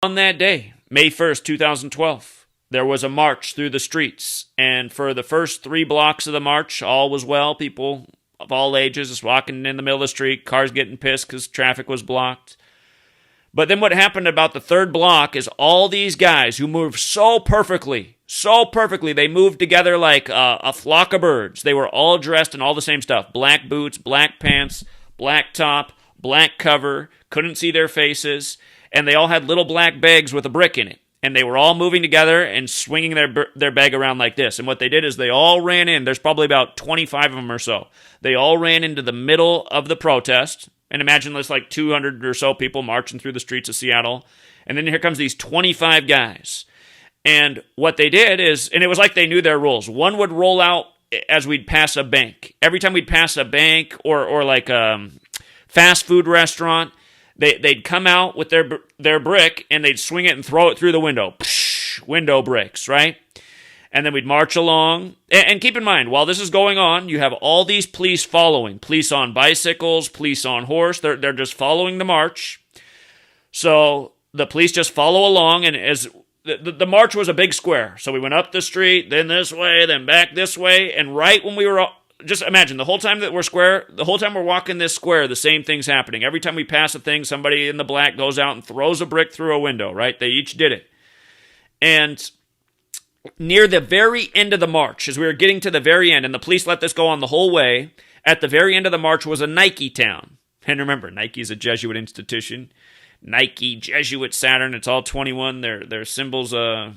On that day, May 1st, 2012, there was a march through the streets, and for the first 3 blocks of the march, all was well. People of all ages just walking in the middle of the street, cars getting pissed because traffic was blocked. But then what happened about the 3rd block is all these guys who moved so perfectly, they moved together like a flock of birds. They were all dressed in all the same stuff. Black boots, black pants, black top, black cover, couldn't see their faces, and they all had little black bags with a brick in it. And they were all moving together and swinging their bag around like this. And what they did is they all ran in. There's probably about 25 of them or so. They all ran into the middle of the protest. And imagine there's like 200 or so people marching through the streets of Seattle. And then here comes these 25 guys. And what they did is, and it was like they knew their rules. One would roll out as we'd pass a bank. Every time we'd pass a bank or like a fast food restaurant, they'd come out with their brick and they'd swing it and throw it through the window. Psh, window bricks, right? And then we'd march along. And keep in mind, while this is going on, you have all these police following. Police on bicycles, police on horse. They're just following the march. So the police just follow along. And as the march was a big square. So we went up the street, then this way, then back this way. And right when we were, just imagine, the whole time that we're square, the whole time we're walking this square, the same thing's happening. Every time we pass a thing, somebody in the black goes out and throws a brick through a window, right? They each did it. And near the very end of the march, as we were getting to the very end, and the police let this go on the whole way, at the very end of the march was a Nike town. And remember, Nike is a Jesuit institution. Nike, Jesuit, Saturn, it's all 21. Their symbol's a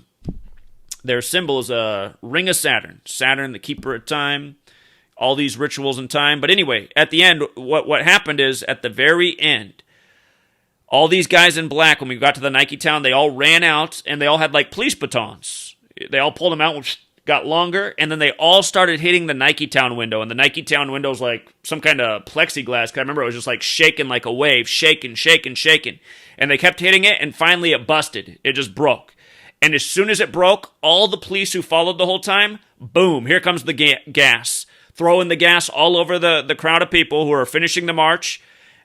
ring of Saturn. Saturn, the keeper of time. All these rituals and time. But anyway, at the end, what happened is, at the very end, all these guys in black, when we got to the Nike town, they all ran out, and they all had like police batons. They all pulled them out, got longer, and then they all started hitting the Nike Town window. And the Nike Town window was like some kind of plexiglass. Cause I remember it was just like shaking like a wave, shaking. And they kept hitting it, and finally it busted. It just broke. And as soon as it broke, all the police who followed the whole time, boom, here comes the gas. Throwing the gas all over the crowd of people who are finishing the march.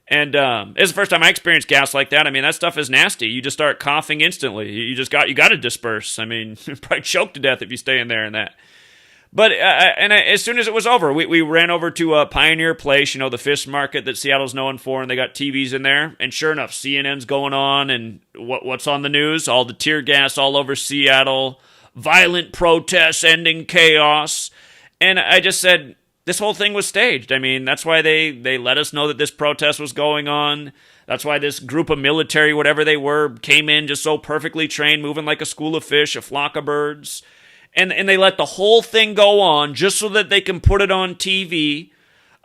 And it's the first time I experienced gas like that. I mean, that stuff is nasty. You just start coughing instantly. You got to disperse. I mean, you probably choke to death if you stay in there and that. But as soon as it was over, we ran over to Pioneer Place, you know, the fish market that Seattle's known for, and they got TVs in there. And sure enough, CNN's going on, and what's on the news? All the tear gas all over Seattle, violent protests ending chaos. And I just said, this whole thing was staged. I mean, that's why they let us know that this protest was going on. That's why this group of military, whatever they were, came in just so perfectly trained, moving like a school of fish, a flock of birds. And they let the whole thing go on just so that they can put it on TV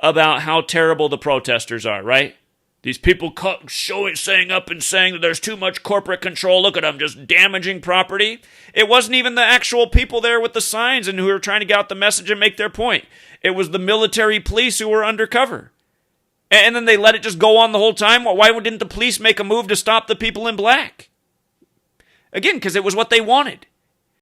about how terrible the protesters are, right? These people saying that there's too much corporate control. Look at them just damaging property. It wasn't even the actual people there with the signs and who were trying to get out the message and make their point. It was the military police who were undercover. And then they let it just go on the whole time. Why didn't the police make a move to stop the people in black? Again, because it was what they wanted.